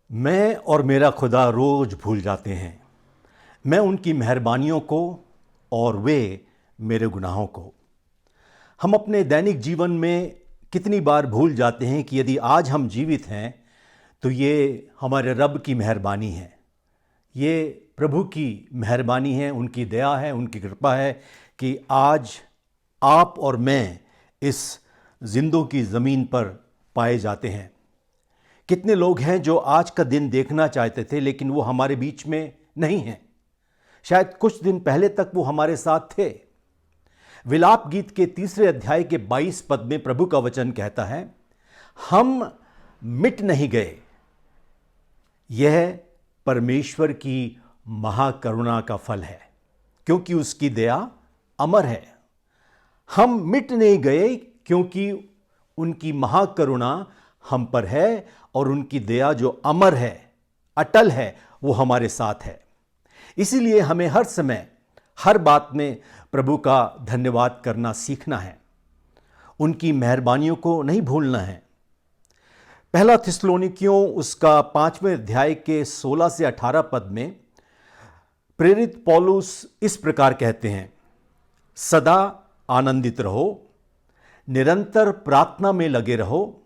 मैं और मेरा खुदा रोज भूल जाते हैं। मैं उनकी मेहरबानियों को और वे मेरे गुनाहों को। हम अपने दैनिक जीवन में कितनी बार भूल जाते हैं कि यदि आज हम जीवित हैं तो ये हमारे रब की मेहरबानी है। ये प्रभु की मेहरबानी है, उनकी दया है, उनकी कृपा है कि आज आप और मैं इस जिंदों की ज़मीन पर पाए जाते हैं। कितने लोग हैं जो आज का दिन देखना चाहते थे लेकिन वो हमारे बीच में नहीं हैं। शायद कुछ दिन पहले तक वो हमारे साथ थे। विलाप गीत के 3 अध्याय के 22 पद में प्रभु का वचन कहता है, हम मिट नहीं गए, यह परमेश्वर की महाकरुणा का फल है, क्योंकि उसकी दया अमर है। हम मिट नहीं गए क्योंकि उनकी महाकरुणा हम पर है और उनकी दया जो अमर है, अटल है, वो हमारे साथ है। इसीलिए हमें हर समय हर बात में प्रभु का धन्यवाद करना सीखना है, उनकी मेहरबानियों को नहीं भूलना है। पहला थिस्सलुनीकियों उसका 5वें अध्याय के 16 से 18 पद में प्रेरित पौलुस इस प्रकार कहते हैं, सदा आनंदित रहो, निरंतर प्रार्थना में लगे रहो,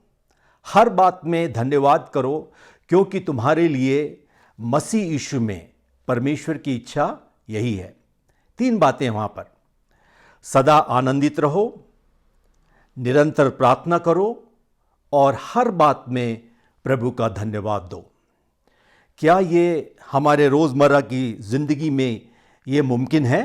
हर बात में धन्यवाद करो, क्योंकि तुम्हारे लिए मसीह यीशु में परमेश्वर की इच्छा यही है। 3 बातें वहां पर, सदा आनंदित रहो, निरंतर प्रार्थना करो और हर बात में प्रभु का धन्यवाद दो। क्या ये हमारे रोजमर्रा की जिंदगी में ये मुमकिन है?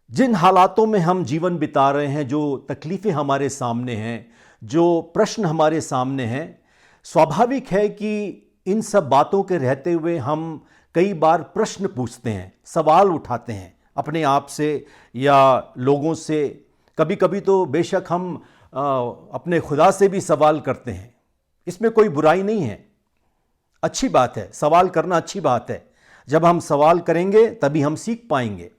जिन हालातों में हम जीवन बिता रहे हैं, जो तकलीफें हमारे सामने हैं, जो प्रश्न हमारे सामने हैं, स्वाभाविक है कि इन सब बातों के रहते हुए हम कई बार प्रश्न पूछते हैं, सवाल उठाते हैं अपने आप से या लोगों से। कभी कभी तो बेशक हम अपने खुदा से भी सवाल करते हैं। इसमें कोई बुराई नहीं है, अच्छी बात है, सवाल करना अच्छी बात है। जब हम सवाल करेंगे तभी हम सीख पाएंगे।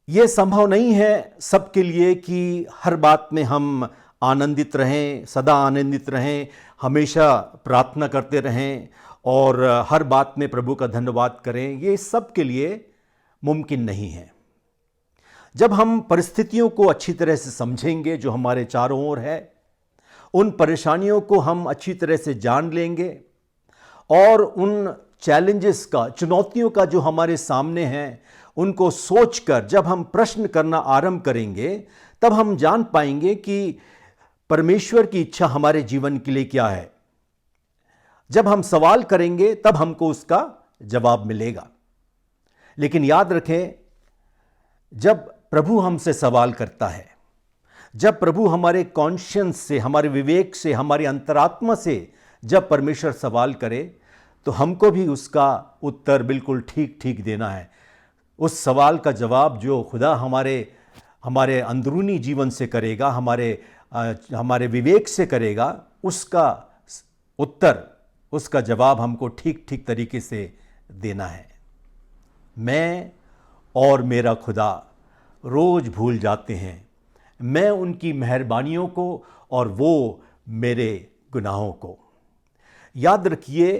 यह संभव नहीं है सबके लिए कि हर बात में हम आनंदित रहें, सदा आनंदित रहें, हमेशा प्रार्थना करते रहें और हर बात में प्रभु का धन्यवाद करें। ये सबके लिए मुमकिन नहीं है। जब हम परिस्थितियों को अच्छी तरह से समझेंगे जो हमारे चारों ओर है, उन परेशानियों को हम अच्छी तरह से जान लेंगे और उन चैलेंजेस का, चुनौतियों का जो हमारे सामने हैं, उनको सोचकर जब हम प्रश्न करना आरंभ करेंगे, तब हम जान पाएंगे कि परमेश्वर की इच्छा हमारे जीवन के लिए क्या है। जब हम सवाल करेंगे तब हमको उसका जवाब मिलेगा। लेकिन याद रखें, जब प्रभु हमसे सवाल करता है, जब प्रभु हमारे कॉन्शियंस से, हमारे विवेक से, हमारी अंतरात्मा से जब परमेश्वर सवाल करे, तो हमको भी उसका उत्तर बिल्कुल ठीक ठीक देना है। उस सवाल का जवाब जो खुदा हमारे अंदरूनी जीवन से करेगा, हमारे विवेक से करेगा, उसका उत्तर, उसका जवाब हमको ठीक ठीक तरीके से देना है। मैं और मेरा खुदा रोज भूल जाते हैं, मैं उनकी मेहरबानियों को और वो मेरे गुनाहों को। याद रखिए,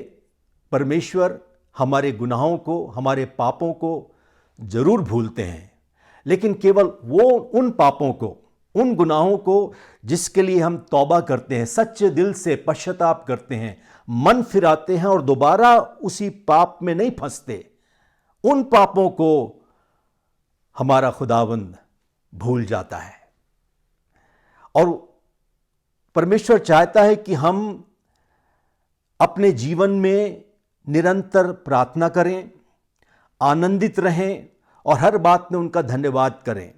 परमेश्वर हमारे गुनाहों को, हमारे पापों को जरूर भूलते हैं, लेकिन केवल वो उन पापों को, उन गुनाहों को जिसके लिए हम तौबा करते हैं, सच्चे दिल से पश्चाताप करते हैं, मन फिराते हैं और दोबारा उसी पाप में नहीं फंसते, उन पापों को हमारा खुदावंद भूल जाता है। और परमेश्वर चाहता है कि हम अपने जीवन में निरंतर प्रार्थना करें, आनंदित रहें और हर बात में उनका धन्यवाद करें,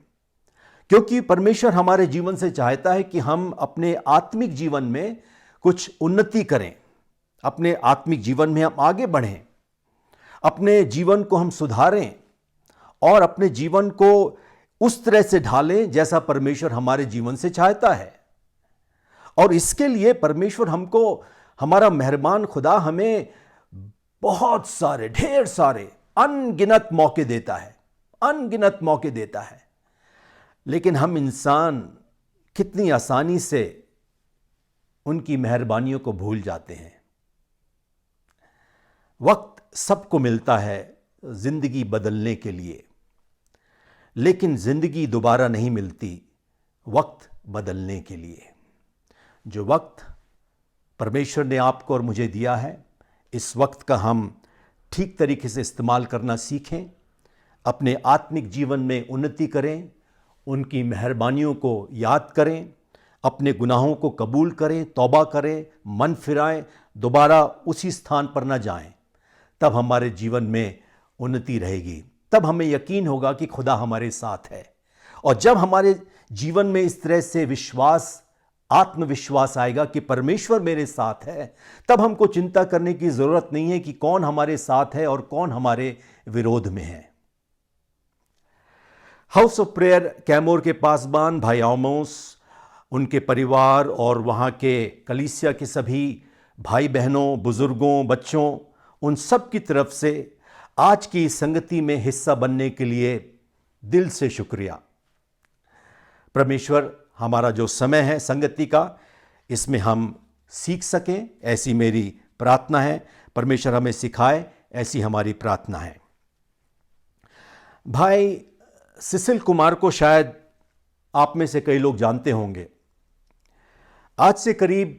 क्योंकि परमेश्वर हमारे जीवन से चाहता है कि हम अपने आत्मिक जीवन में कुछ उन्नति करें, अपने आत्मिक जीवन में हम आगे बढ़ें, अपने जीवन को हम सुधारें और अपने जीवन को उस तरह से ढालें जैसा परमेश्वर हमारे जीवन से चाहता है। और इसके लिए परमेश्वर हमको, हमारा मेहरबान खुदा हमें बहुत सारे, ढेर सारे, अनगिनत मौके देता है, अनगिनत मौके देता है। लेकिन हम इंसान कितनी आसानी से उनकी मेहरबानियों को भूल जाते हैं। वक्त सबको मिलता है जिंदगी बदलने के लिए, लेकिन जिंदगी दोबारा नहीं मिलती वक्त बदलने के लिए। जो वक्त परमेश्वर ने आपको और मुझे दिया है, इस वक्त का हम ठीक तरीके से इस्तेमाल करना सीखें, अपने आत्मिक जीवन में उन्नति करें, उनकी मेहरबानियों को याद करें, अपने गुनाहों को कबूल करें, तौबा करें, मन फिराएं, दोबारा उसी स्थान पर न जाएं। तब हमारे जीवन में उन्नति रहेगी, तब हमें यकीन होगा कि खुदा हमारे साथ है। और जब हमारे जीवन में इस तरह से विश्वास, आत्मविश्वास आएगा कि परमेश्वर मेरे साथ है, तब हमको चिंता करने की ज़रूरत नहीं है कि कौन हमारे साथ है और कौन हमारे विरोध में है। हाउस ऑफ प्रेयर कैमोर के पासबान भाई आमोस, उनके परिवार और वहाँ के कलीसिया के सभी भाई बहनों, बुजुर्गों, बच्चों, उन सब की तरफ से आज की इस संगति में हिस्सा बनने के लिए दिल से शुक्रिया। परमेश्वर हमारा जो समय है संगति का, इसमें हम सीख सकें, ऐसी मेरी प्रार्थना है। परमेश्वर हमें सिखाए, ऐसी हमारी प्रार्थना है। भाई सिसिल कुमार को शायद आप में से कई लोग जानते होंगे। आज से करीब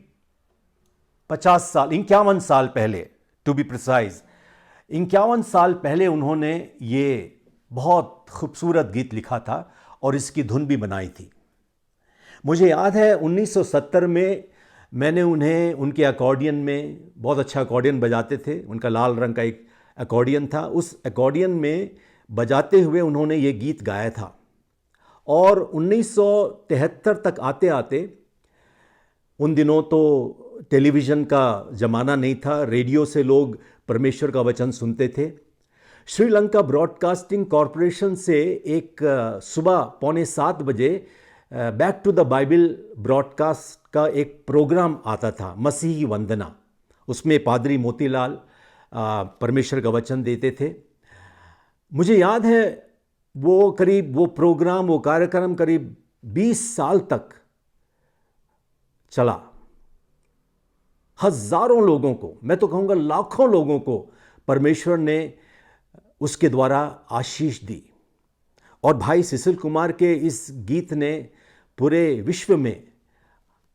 50 साल, 51 साल पहले, टू बी प्रिसाइज, 51 साल पहले उन्होंने ये बहुत खूबसूरत गीत लिखा था और इसकी धुन भी बनाई थी। मुझे याद है 1970 में मैंने उन्हें उनके अकॉर्डियन में, बहुत अच्छा अकॉर्डियन बजाते थे, उनका लाल रंग का एक अकॉर्डियन था, उस अकॉर्डियन में बजाते हुए उन्होंने ये गीत गाया था। और 1973 तक आते आते, उन दिनों तो टेलीविज़न का ज़माना नहीं था, रेडियो से लोग परमेश्वर का वचन सुनते थे। श्रीलंका ब्रॉडकास्टिंग कॉरपोरेशन से एक सुबह 6:45 बजे back to the Bible broadcast का एक प्रोग्राम आता था, मसीही वंदना। उसमें पादरी मोतीलाल परमेश्वर का वचन देते थे। मुझे याद है वो प्रोग्राम, वो कार्यक्रम करीब 20 साल तक चला। हजारों लोगों को, मैं तो कहूँगा लाखों लोगों को परमेश्वर ने उसके द्वारा आशीष दी। और भाई सिसिल कुमार के इस गीत ने पूरे विश्व में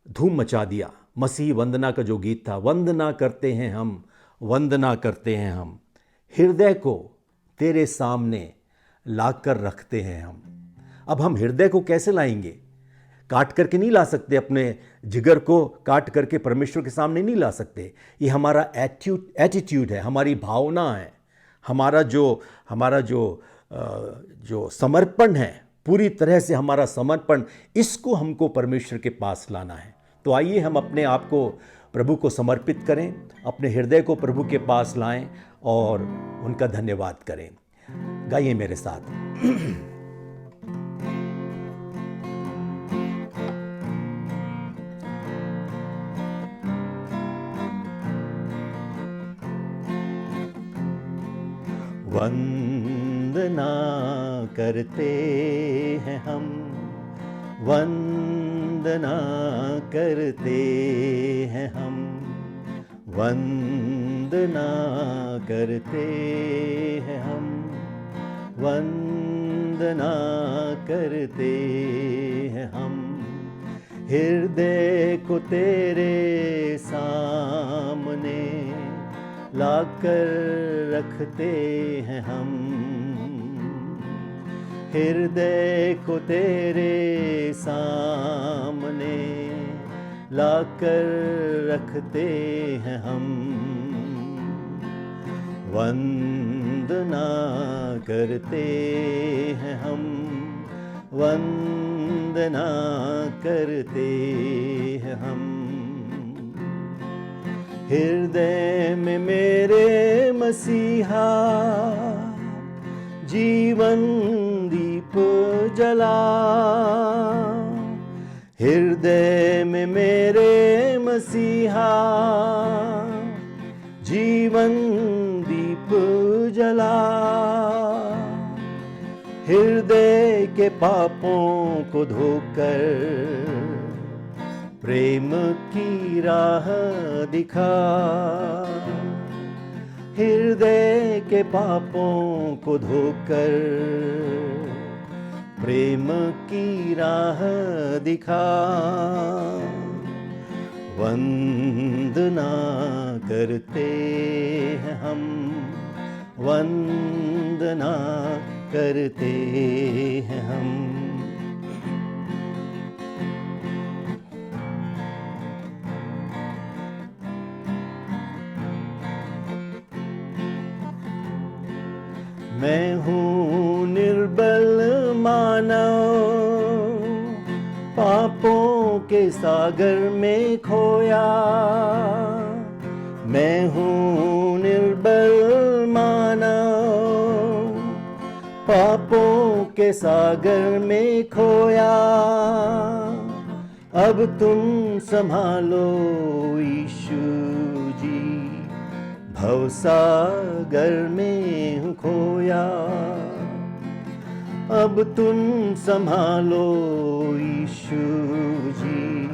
धूम मचा दिया। मसीह वंदना का जो गीत था, वंदना करते हैं हम, वंदना करते हैं हम, हृदय को तेरे सामने लाकर रखते हैं हम। अब हम हृदय को कैसे लाएंगे? काट करके नहीं ला सकते, अपने जिगर को काट करके परमेश्वर के सामने नहीं ला सकते। ये हमारा एटीट्यूड है, हमारी भावना है, हमारा जो समर्पण है, पूरी तरह से हमारा समर्पण, इसको हमको परमेश्वर के पास लाना है। तो आइए हम अपने आप को प्रभु को समर्पित करें, अपने हृदय को प्रभु के पास लाएं और उनका धन्यवाद करें। गाइए मेरे साथ। वंदना करते हैं हम, वंदना करते हैं हम, वंदना करते हैं हम, वंदना करते हैं हम। हृदय को तेरे सामने लाकर रखते हैं हम, हृदय को तेरे सामने लाकर रखते हैं हम। वंदना करते हैं हम, वंदना करते हैं हम। हृदय में मेरे मसीहा जीवन दीप जला, हृदय में मेरे मसीहा जीवन दीप जला। हृदय के पापों को धोकर प्रेम की राह दिखा, हृदय के पापों को धोकर प्रेम की राह दिखा। वंदना करते हैं हम, वंदना करते हैं हम। मैं हूँ निर्बल मानव, पापों के सागर में खोया। मैं हूँ निर्बल मानव, पापों के सागर में खोया। अब तुम संभालो यीशु जी, भवसागर में हूँ खोया। अब तुम संभालो यीशु जी,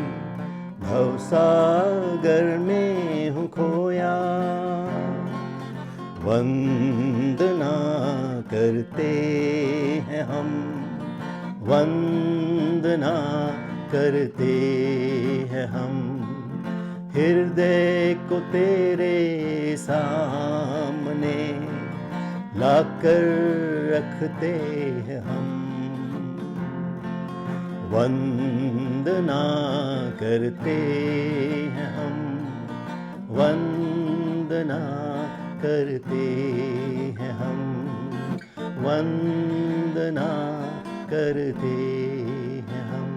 भवसागर में हूँ खोया। वंदना करते हैं हम, वंदना करते हैं हम। हृदय को तेरे सामने लाकर रखते हैं हम। वंदना करते हैं हम, वंदना करते हैं हम, वंदना करते हैं हम।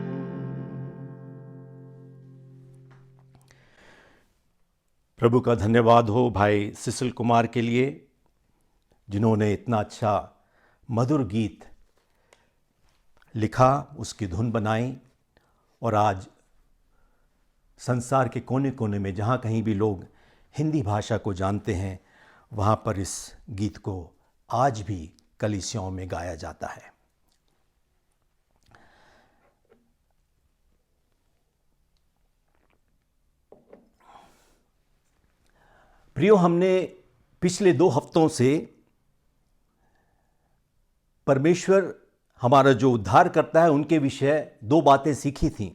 प्रभु का धन्यवाद हो भाई सिसिल कुमार के लिए, जिन्होंने इतना अच्छा मधुर गीत लिखा, उसकी धुन बनाई, और आज संसार के कोने कोने में जहाँ कहीं भी लोग हिंदी भाषा को जानते हैं, वहाँ पर इस गीत को आज भी कलीसियाओं में गाया जाता है। प्रियो, हमने पिछले 2 हफ्तों से परमेश्वर हमारा जो उद्धार करता है उनके विषय 2 बातें सीखी थी।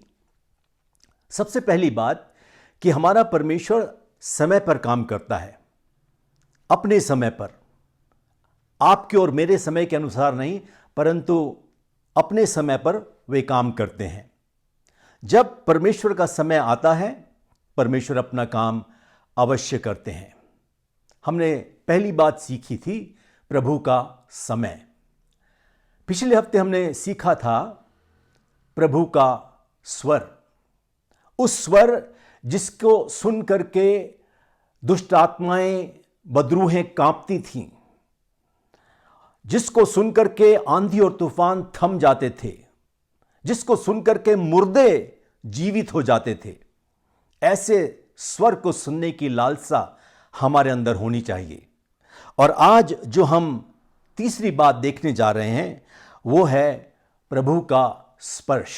सबसे पहली बात कि हमारा परमेश्वर समय पर काम करता है, अपने समय पर, आपके और मेरे समय के अनुसार नहीं, परंतु अपने समय पर वे काम करते हैं। जब परमेश्वर का समय आता है, परमेश्वर अपना काम अवश्य करते हैं। हमने पहली बात सीखी थी प्रभु का समय। पिछले हफ्ते हमने सीखा था प्रभु का स्वर, उस स्वर जिसको सुन करके दुष्ट आत्माएं, बदरूहें कांपती थीं, जिसको सुन करके आंधी और तूफान थम जाते थे, जिसको सुन करके मुर्दे जीवित हो जाते थे। ऐसे स्वर को सुनने की लालसा हमारे अंदर होनी चाहिए। और आज जो हम तीसरी बात देखने जा रहे हैं वो है प्रभु का स्पर्श।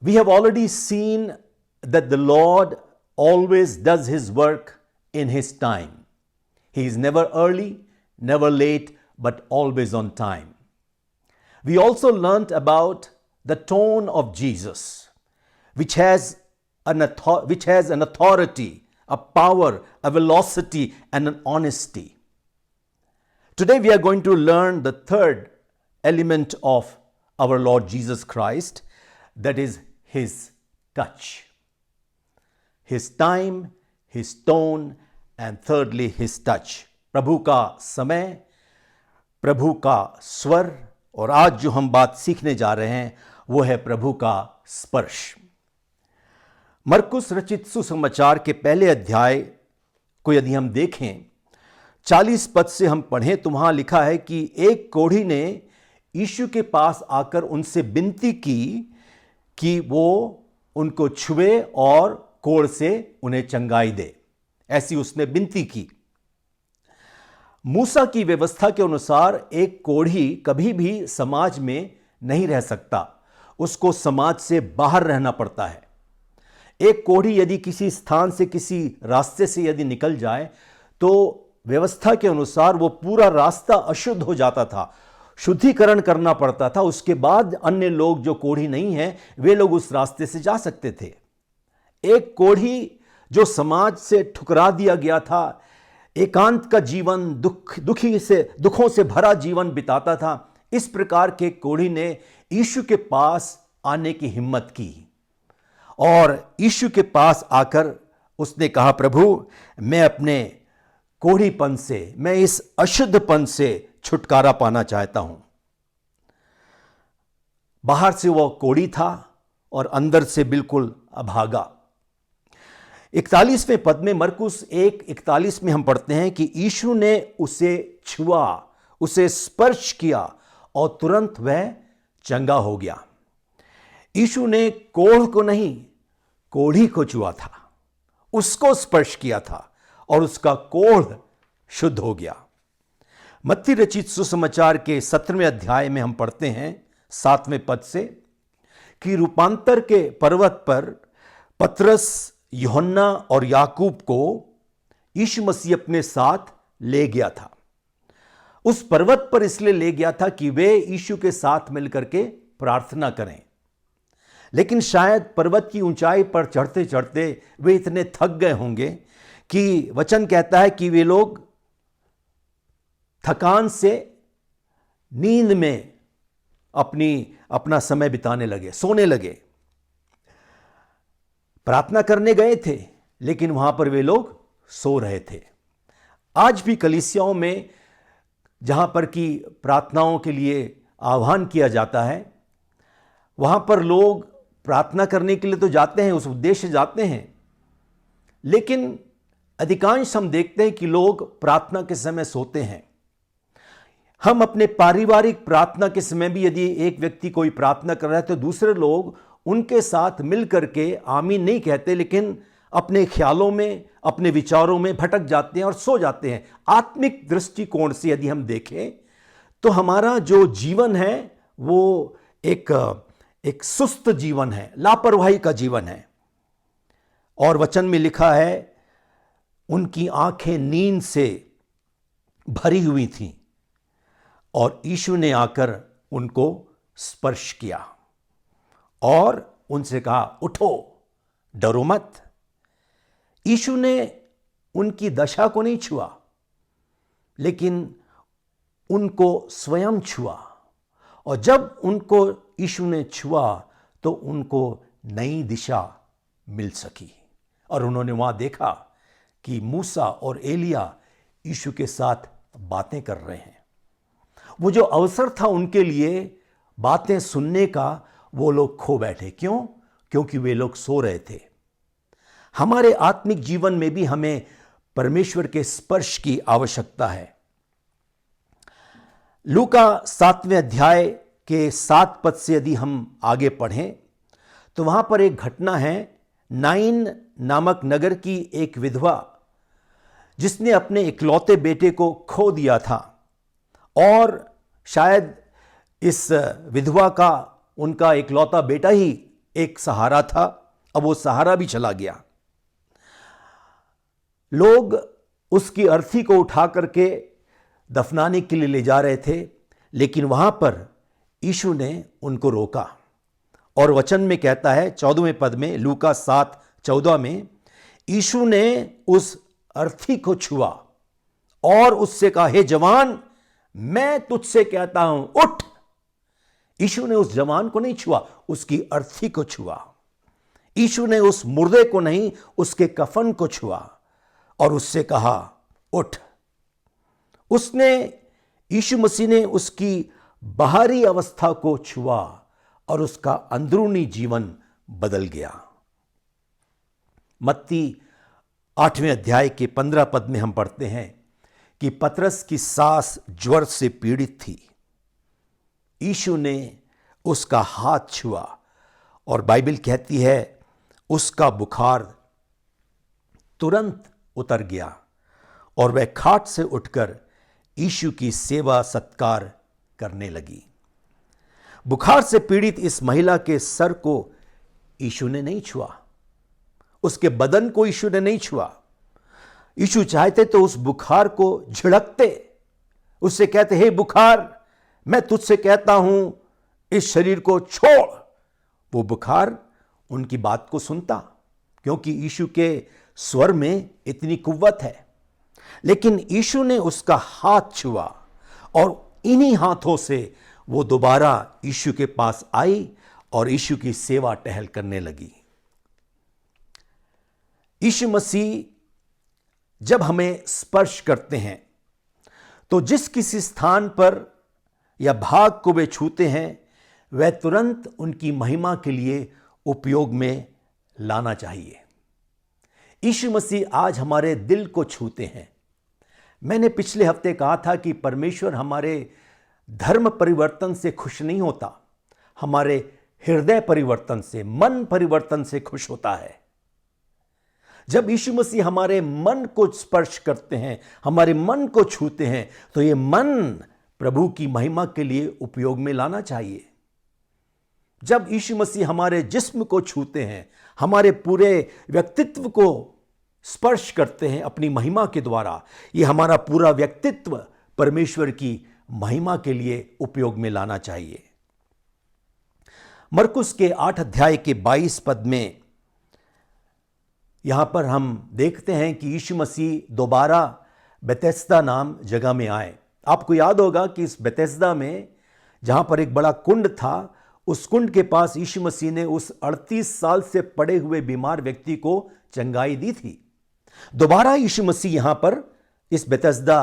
We have already seen that the Lord always does his work in his time. He is never early, never late, but always on time. We also learnt about the tone of Jesus, which has an authority, a power, a velocity, and an honesty. Today we are going to learn the third element of our Lord Jesus Christ, that is his touch. His time, his tone, and thirdly his touch. प्रभु का समय, प्रभु का स्वर, और आज जो हम बात सीखने जा रहे हैं वो है प्रभु का स्पर्श। मरकुस रचित सुसमाचार के पहले अध्याय को यदि हम देखें, 40 पद से हम पढ़ें तो वहां लिखा है कि एक कोढ़ी ने यीशु के पास आकर उनसे विनती की कि वो उनको छुए और कोढ़ से उन्हें चंगाई दे। ऐसी उसने विनती की। मूसा की व्यवस्था के अनुसार एक कोढ़ी कभी भी समाज में नहीं रह सकता। उसको समाज से बाहर रहना पड़ता है। एक कोढ़ी यदि किसी स्थान से, किसी रास्ते से यदि निकल जाए तो व्यवस्था के अनुसार वो पूरा रास्ता अशुद्ध हो जाता था, शुद्धिकरण करना पड़ता था। उसके बाद अन्य लोग जो कोढ़ी नहीं है वे लोग उस रास्ते से जा सकते थे। एक कोढ़ी जो समाज से ठुकरा दिया गया था, एकांत का जीवन, दुखों से भरा जीवन बिताता था, इस प्रकार के कोढ़ी ने यीशु के पास आने की हिम्मत की और यीशु के पास आकर उसने कहा, प्रभु मैं अपने कोढ़ीपन से, मैं इस अशुद्धपन से छुटकारा पाना चाहता हूं। बाहर से वह कोढ़ी था और अंदर से बिल्कुल अभागा। 41वें पद में, मरकुस 1:41 में हम पढ़ते हैं कि यीशु ने उसे छुआ, उसे स्पर्श किया और तुरंत वह चंगा हो गया। यीशु ने कोढ़ को नहीं, कोढ़ी को छुआ था, उसको स्पर्श किया था और उसका कोढ़ शुद्ध हो गया। मत्ती रचित सुसमाचार के 17वें अध्याय में हम पढ़ते हैं 7वें पद से कि रूपांतर के पर्वत पर पतरस, यूहन्ना और याकूब को यीशु मसीह अपने साथ ले गया था। उस पर्वत पर इसलिए ले गया था कि वे यीशु के साथ मिलकर के प्रार्थना करें। लेकिन शायद पर्वत की ऊंचाई पर चढ़ते चढ़ते वे इतने थक गए होंगे कि वचन कहता है कि वे लोग थकान से नींद में अपना समय बिताने लगे, सोने लगे। प्रार्थना करने गए थे लेकिन वहां पर वे लोग सो रहे थे। आज भी कलीसियाओं में जहां पर कि प्रार्थनाओं के लिए आह्वान किया जाता है, वहां पर लोग प्रार्थना करने के लिए तो जाते हैं, उस उद्देश्य से जाते हैं, लेकिन अधिकांश हम देखते हैं कि लोग प्रार्थना के समय सोते हैं। हम अपने पारिवारिक प्रार्थना के समय भी यदि एक व्यक्ति कोई प्रार्थना कर रहा है तो दूसरे लोग उनके साथ मिल करके आमीन नहीं कहते, लेकिन अपने ख्यालों में, अपने विचारों में भटक जाते हैं और सो जाते हैं। आत्मिक दृष्टिकोण से यदि हम देखें तो हमारा जो जीवन है वो एक सुस्त जीवन है, लापरवाही का जीवन है। और वचन में लिखा है उनकी आंखें नींद से भरी हुई थीं और यीशु ने आकर उनको स्पर्श किया और उनसे कहा, उठो, डरो मत। यीशु ने उनकी दशा को नहीं छुआ, लेकिन उनको स्वयं छुआ। और जब उनको यीशु ने छुआ तो उनको नई दिशा मिल सकी और उन्होंने वहां देखा कि मूसा और एलिया यीशु के साथ बातें कर रहे हैं। वो जो अवसर था उनके लिए बातें सुनने का, वो लोग खो बैठे। क्यों? क्योंकि वे लोग सो रहे थे। हमारे आत्मिक जीवन में भी हमें परमेश्वर के स्पर्श की आवश्यकता है। लूका 7वें अध्याय के 7 पद से यदि हम आगे पढ़ें तो वहां पर एक घटना है। नाइन नामक नगर की एक विधवा जिसने अपने इकलौते बेटे को खो दिया था और शायद इस विधवा का, उनका इकलौता बेटा ही एक सहारा था। अब वो सहारा भी चला गया। लोग उसकी अर्थी को उठा करके दफनाने के लिए ले जा रहे थे, लेकिन वहां पर यीशु ने उनको रोका और वचन में कहता है 14वें पद में, लूका 7:14 में, यीशु ने उस अर्थी को छुआ और उससे कहा, हे जवान, मैं तुझसे कहता हूं, उठ। यीशु ने उस जवान को नहीं छुआ, उसकी अर्थी को छुआ। यीशु ने उस मुर्दे को नहीं, उसके कफन को छुआ और उससे कहा, उठ। उसने, यीशु मसीह ने उसकी बाहरी अवस्था को छुआ और उसका अंदरूनी जीवन बदल गया। मत्ती 8वें अध्याय के 15 पद में हम पढ़ते हैं कि पतरस की सास ज्वर से पीड़ित थी। यीशु ने उसका हाथ छुआ और बाइबल कहती है उसका बुखार तुरंत उतर गया और वह खाट से उठकर यीशु की सेवा सत्कार करने लगी। बुखार से पीड़ित इस महिला के सर को यीशु ने नहीं छुआ, उसके बदन को यीशु ने नहीं छुआ। यीशु चाहते तो उस बुखार को झिड़कते, उससे कहते, हे बुखार, मैं तुझसे कहता हूं इस शरीर को छोड़। वो बुखार उनकी बात को सुनता, क्योंकि यीशु के स्वर में इतनी कुव्वत है। लेकिन यीशु ने उसका हाथ छुआ और इन्हीं हाथों से वो दोबारा यीशु के पास आई और यीशु की सेवा टहल करने लगी। यीशु मसीह जब हमें स्पर्श करते हैं तो जिस किसी स्थान पर या भाग को वे छूते हैं, वह तुरंत उनकी महिमा के लिए उपयोग में लाना चाहिए। यीशु मसीह आज हमारे दिल को छूते हैं। मैंने पिछले हफ्ते कहा था कि परमेश्वर हमारे धर्म परिवर्तन से खुश नहीं होता, हमारे हृदय परिवर्तन से, मन परिवर्तन से खुश होता है। जब यीशु मसीह हमारे मन को स्पर्श करते हैं, हमारे मन को छूते हैं, तो ये मन प्रभु की महिमा के लिए उपयोग में लाना चाहिए। जब यीशु मसीह हमारे जिस्म को छूते हैं, हमारे पूरे व्यक्तित्व को स्पर्श करते हैं अपनी महिमा के द्वारा, ये हमारा पूरा व्यक्तित्व परमेश्वर की महिमा के लिए उपयोग में लाना चाहिए। मरकुस के 8 अध्याय के 22 पद में यहां पर हम देखते हैं कि यीशु मसीह दोबारा बेथेस्दा नाम जगह में आए। आपको याद होगा कि इस बेथेस्दा में जहां पर एक बड़ा कुंड था, उस कुंड के पास यीशु मसीह ने उस 38 साल से पड़े हुए बीमार व्यक्ति को चंगाई दी थी। दोबारा यीशु मसीह यहां पर इस बेथेस्दा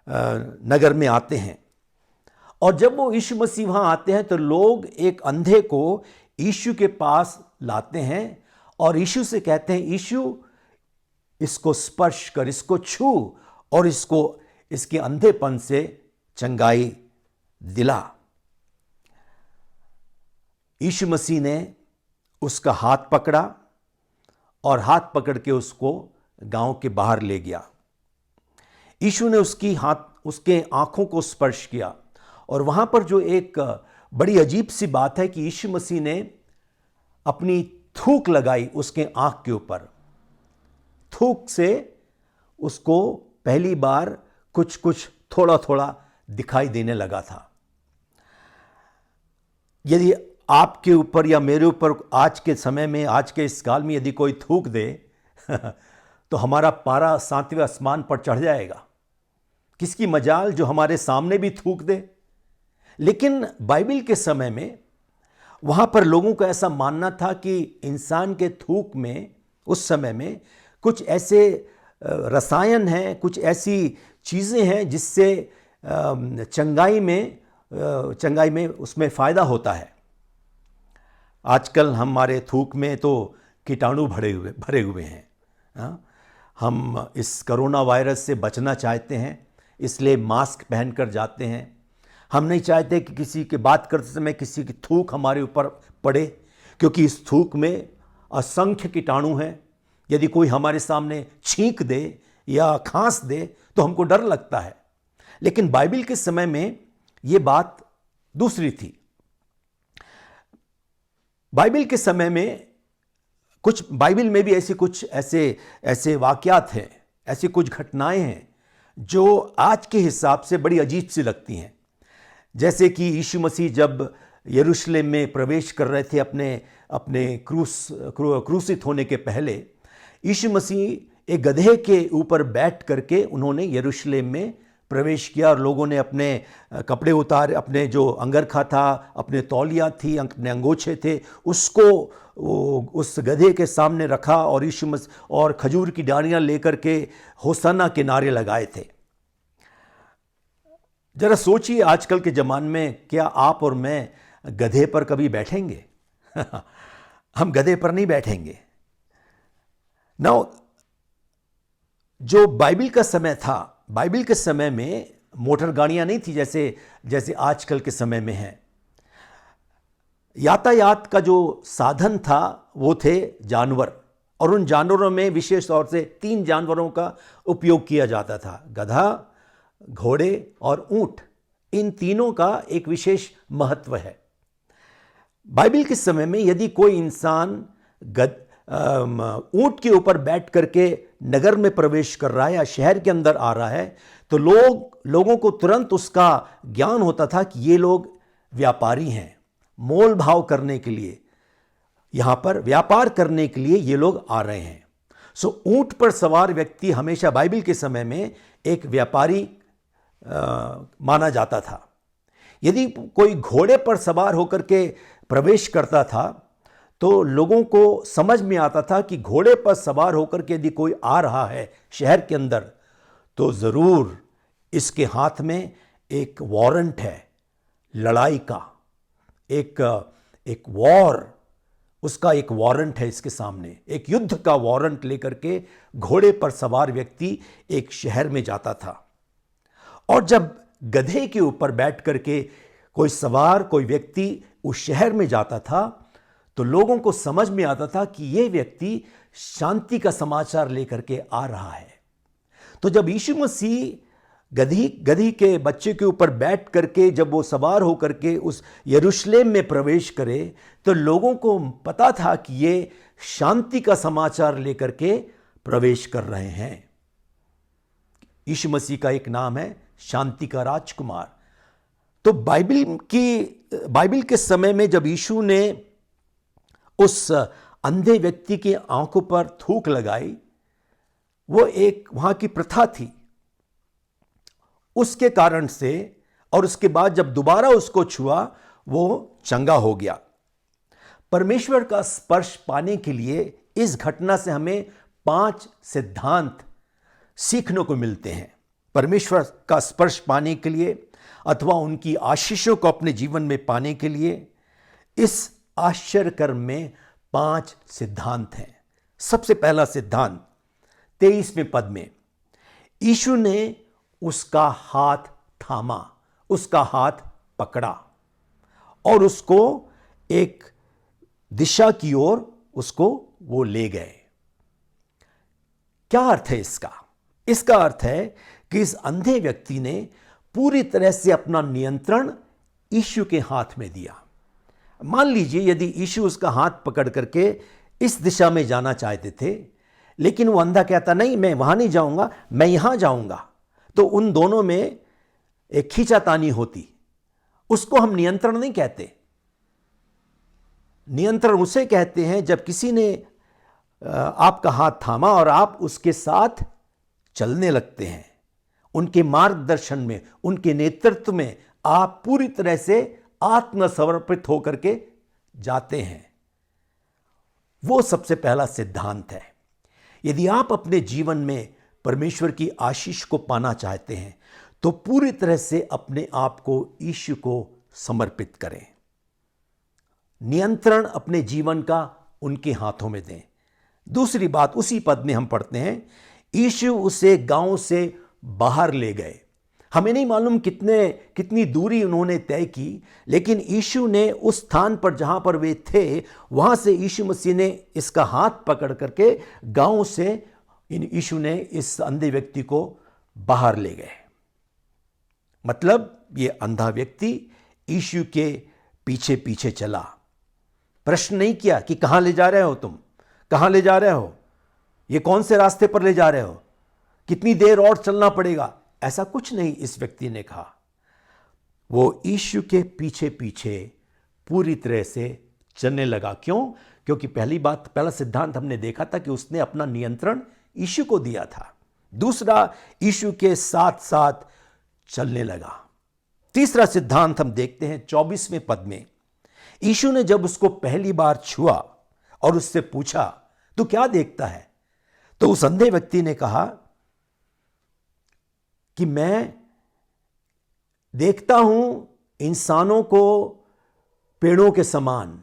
नगर में आते हैं, और जब वो यीशु मसीह वहां आते हैं तो लोग एक अंधे को यीशु के पास लाते हैं और यीशु से कहते हैं, यीशु इसको स्पर्श कर, इसको छू और इसको इसके अंधेपन से चंगाई दिला। यीशु मसीह ने उसका हाथ पकड़ा और हाथ पकड़ के उसको गांव के बाहर ले गया। यीशु ने उसके आंखों को स्पर्श किया, और वहां पर जो एक बड़ी अजीब सी बात है कि यीशु मसीह ने अपनी थूक लगाई उसके आंख के ऊपर। थूक से उसको पहली बार कुछ कुछ थोड़ा थोड़ा दिखाई देने लगा था। यदि आपके ऊपर या मेरे ऊपर आज के समय में, आज के इस काल में यदि कोई थूक दे तो हमारा पारा 7वें आसमान पर चढ़ जाएगा। किसकी मजाल जो हमारे सामने भी थूक दे। लेकिन बाइबल के समय में वहां पर लोगों का ऐसा मानना था कि इंसान के थूक में उस समय में कुछ ऐसे रसायन हैं, कुछ ऐसी चीज़ें हैं जिससे चंगाई में उसमें फ़ायदा होता है। आजकल हमारे थूक में तो कीटाणु भरे हुए हैं। हम इस कोरोना वायरस से बचना चाहते हैं, इसलिए मास्क पहनकर जाते हैं। हम नहीं चाहते कि किसी की बात करते समय किसी की थूक हमारे ऊपर पड़े, क्योंकि इस थूक में असंख्य कीटाणु हैं। यदि कोई हमारे सामने छींक दे या खांस दे तो हमको डर लगता है। लेकिन बाइबल के समय में यह बात दूसरी थी। बाइबल के समय में बाइबल में भी ऐसे वाकयात हैं, ऐसी कुछ घटनाएं हैं जो आज के हिसाब से बड़ी अजीब सी लगती हैं। जैसे कि यीशु मसीह जब यरूशलेम में प्रवेश कर रहे थे अपने क्रूसित होने के पहले, यीशु मसीह एक गधे के ऊपर बैठ करके उन्होंने यरूशलेम में प्रवेश किया, और लोगों ने अपने कपड़े उतारे, अपने जो अंगरखा था, अपने तौलिया थी, अपने अंगोछे थे, उसको उस गधे के सामने रखा और यीशु मसीह और खजूर की डालियां लेकर के होसाना के नारे लगाए थे। जरा सोचिए, आजकल के ज़माने में क्या आप और मैं गधे पर कभी बैठेंगे? हम गधे पर नहीं बैठेंगे। नाउ, जो बाइबल का समय था, बाइबल के समय में मोटर गाड़ियां नहीं थी जैसे आजकल के समय में है। यातायात का जो साधन था वो थे जानवर, और उन जानवरों में विशेष तौर से 3 जानवरों का उपयोग किया जाता था, गधा, घोड़े और ऊंट। इन तीनों का एक विशेष महत्व है। बाइबल के समय में यदि कोई इंसान ऊंट के ऊपर बैठ करके नगर में प्रवेश कर रहा है या शहर के अंदर आ रहा है, तो लोगों को तुरंत उसका ज्ञान होता था कि ये लोग व्यापारी हैं, मोल भाव करने के लिए, यहां पर व्यापार करने के लिए ये लोग आ रहे हैं। सो ऊंट पर सवार व्यक्ति हमेशा बाइबल के समय में एक व्यापारी माना जाता था। यदि कोई घोड़े पर सवार होकर के प्रवेश करता था तो लोगों को समझ में आता था कि घोड़े पर सवार होकर के यदि कोई आ रहा है शहर के अंदर, तो ज़रूर इसके हाथ में एक वारंट है लड़ाई का, एक वॉर, उसका एक वारंट है इसके सामने, एक युद्ध का वारंट लेकर के घोड़े पर सवार व्यक्ति एक शहर में जाता था। और जब गधे के ऊपर बैठ करके कोई व्यक्ति उस शहर में जाता था तो लोगों को समझ में आता था कि यह व्यक्ति शांति का समाचार लेकर के आ रहा है। तो जब यीशु मसीह गधी के बच्चे के ऊपर बैठ करके जब वो सवार होकर के उस यरूशलेम में प्रवेश करे तो लोगों को पता था कि ये शांति का समाचार लेकर के प्रवेश कर रहे हैं। यीशु मसीह का एक नाम है शांति का राजकुमार। तो बाइबल के समय में जब यीशु ने उस अंधे व्यक्ति की आंखों पर थूक लगाई, वो एक वहां की प्रथा थी, उसके कारण से, और उसके बाद जब दोबारा उसको छुआ वो चंगा हो गया। परमेश्वर का स्पर्श पाने के लिए इस घटना से हमें 5 सिद्धांत सीखने को मिलते हैं। परमेश्वर का स्पर्श पाने के लिए अथवा उनकी आशीषों को अपने जीवन में पाने के लिए इस आश्चर्यकर्म में 5 सिद्धांत हैं। सबसे पहला सिद्धांत 23वें पद में यीशु ने उसका हाथ थामा, उसका हाथ पकड़ा और उसको एक दिशा की ओर उसको वो ले गए। क्या अर्थ है इसका? इसका अर्थ है कि इस अंधे व्यक्ति ने पूरी तरह से अपना नियंत्रण यीशु के हाथ में दिया। मान लीजिए यदि यीशु उसका हाथ पकड़ करके इस दिशा में जाना चाहते थे, लेकिन वो अंधा कहता नहीं, मैं वहां नहीं जाऊंगा, मैं यहां जाऊंगा, तो उन दोनों में एक खींचातानी होती। उसको हम नियंत्रण नहीं कहते। नियंत्रण उसे कहते हैं जब किसी ने आपका हाथ थामा और आप उसके साथ चलने लगते हैं, उनके मार्गदर्शन में, उनके नेतृत्व में आप पूरी तरह से आत्मसमर्पित होकर के जाते हैं। वो सबसे पहला सिद्धांत है। यदि आप अपने जीवन में परमेश्वर की आशीष को पाना चाहते हैं तो पूरी तरह से अपने आप को यीशु को समर्पित करें। नियंत्रण अपने जीवन का उनके हाथों में दें। दूसरी बात उसी पद में हम पढ़ते हैं, यीशु उसे गांव से बाहर ले गए। हमें नहीं मालूम कितनी दूरी उन्होंने तय की, लेकिन यीशु ने उस स्थान पर जहां पर वे थे वहां से यीशु मसीह ने इसका हाथ पकड़ करके गांव से यीशु ने इस अंधे व्यक्ति को बाहर ले गए। मतलब ये अंधा व्यक्ति यीशु के पीछे पीछे चला। प्रश्न नहीं किया कि कहां ले जा रहे हो तुम, कहां ले जा रहे हो, ये कौन से रास्ते पर ले जा रहे हो, कितनी देर और चलना पड़ेगा, ऐसा कुछ नहीं इस व्यक्ति ने कहा। वो यीशु के पीछे पीछे पूरी तरह से चलने लगा। क्यों? क्योंकि पहला सिद्धांत हमने देखा था कि उसने अपना नियंत्रण यीशु को दिया था। दूसरा, यीशु के साथ साथ चलने लगा। तीसरा सिद्धांत हम देखते हैं 24वें पद में। यीशु ने जब उसको पहली बार छुआ और उससे पूछा तू क्या देखता है, तो उस अंधे व्यक्ति ने कहा कि मैं देखता हूं इंसानों को पेड़ों के समान।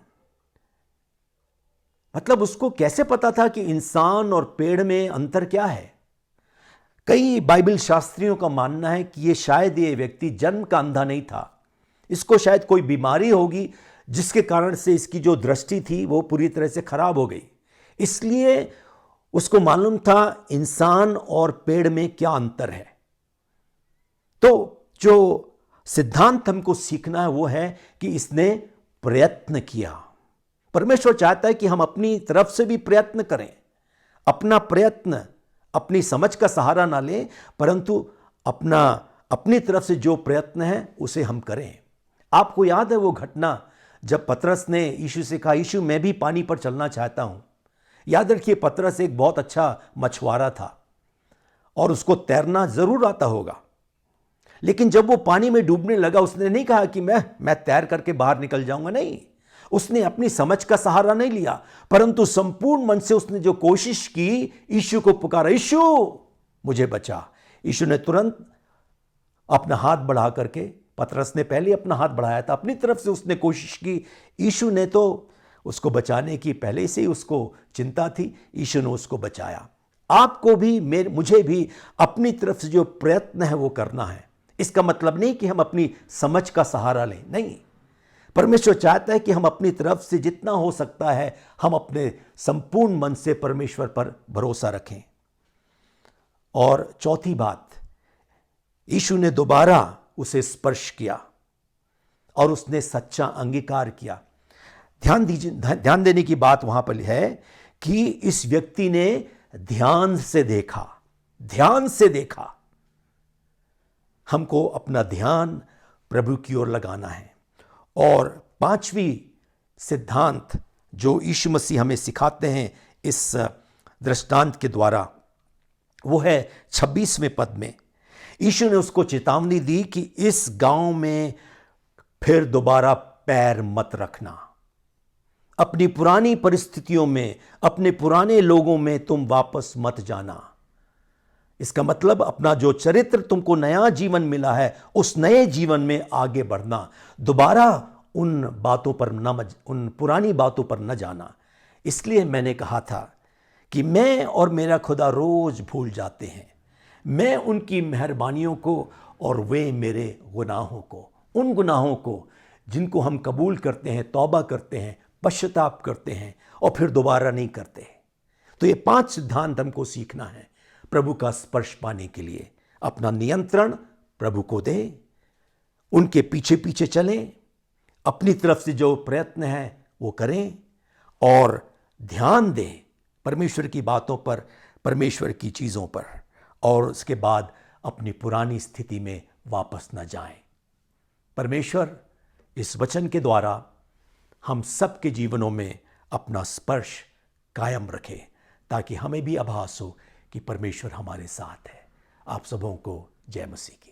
मतलब उसको कैसे पता था कि इंसान और पेड़ में अंतर क्या है? कई बाइबल शास्त्रियों का मानना है कि ये व्यक्ति जन्म का अंधा नहीं था, इसको शायद कोई बीमारी होगी जिसके कारण से इसकी जो दृष्टि थी वो पूरी तरह से खराब हो गई। इसलिए उसको मालूम था इंसान और पेड़ में क्या अंतर है। तो जो सिद्धांत हमको सीखना है वो है कि इसने प्रयत्न किया। परमेश्वर चाहता है कि हम अपनी तरफ से भी प्रयत्न करें। अपना प्रयत्न अपनी समझ का सहारा ना लें, परंतु अपनी तरफ से जो प्रयत्न है उसे हम करें। आपको याद है वो घटना जब पतरस ने यीशु से कहा, यीशु मैं भी पानी पर चलना चाहता हूं। याद रखिए, पतरस एक बहुत अच्छा मछुआरा था और उसको तैरना जरूर आता होगा, लेकिन जब वो पानी में डूबने लगा उसने नहीं कहा कि मैं तैर करके बाहर निकल जाऊंगा। नहीं, उसने अपनी समझ का सहारा नहीं लिया, परंतु संपूर्ण मन से उसने जो कोशिश की, यीशु को पुकारा, यीशु मुझे बचा। यीशु ने तुरंत अपना हाथ बढ़ा करके, पतरस ने पहले अपना हाथ बढ़ाया था, अपनी तरफ से उसने कोशिश की। यीशु ने तो उसको बचाने की पहले से ही उसको चिंता थी, यीशु ने उसको बचाया। आपको भी मुझे भी अपनी तरफ से जो प्रयत्न है वो करना है। इसका मतलब नहीं कि हम अपनी समझ का सहारा लें, नहीं। परमेश्वर चाहता है कि हम अपनी तरफ से जितना हो सकता है हम अपने संपूर्ण मन से परमेश्वर पर भरोसा रखें। और चौथी बात, यीशु ने दोबारा उसे स्पर्श किया और उसने सच्चा अंगीकार किया। ध्यान देने की बात वहां पर है कि इस व्यक्ति ने ध्यान से देखा। हमको अपना ध्यान प्रभु की ओर लगाना है। और पांचवी सिद्धांत जो यीशु मसीह हमें सिखाते हैं इस दृष्टांत के द्वारा, वो है 26वें पद में। यीशु ने उसको चेतावनी दी कि इस गांव में फिर दोबारा पैर मत रखना। अपनी पुरानी परिस्थितियों में, अपने पुराने लोगों में तुम वापस मत जाना। इसका मतलब अपना जो चरित्र तुमको नया जीवन मिला है, उस नए जीवन में आगे बढ़ना। दोबारा उन पुरानी बातों पर न जाना। इसलिए मैंने कहा था कि मैं और मेरा खुदा रोज भूल जाते हैं। मैं उनकी मेहरबानियों को और वे मेरे गुनाहों को, उन गुनाहों को जिनको हम कबूल करते हैं, तौबा करते हैं, पश्चाताप करते हैं और फिर दोबारा नहीं करते। तो ये 5 सिद्धांत हमको सीखना है प्रभु का स्पर्श पाने के लिए। अपना नियंत्रण प्रभु को दें, उनके पीछे पीछे चलें, अपनी तरफ से जो प्रयत्न है वो करें और ध्यान दें परमेश्वर की बातों पर, परमेश्वर की चीज़ों पर, और उसके बाद अपनी पुरानी स्थिति में वापस न जाएं। परमेश्वर इस वचन के द्वारा हम सबके जीवनों में अपना स्पर्श कायम रखे, ताकि हमें भी आभास हो कि परमेश्वर हमारे साथ है। आप सबों को जय मसीह की।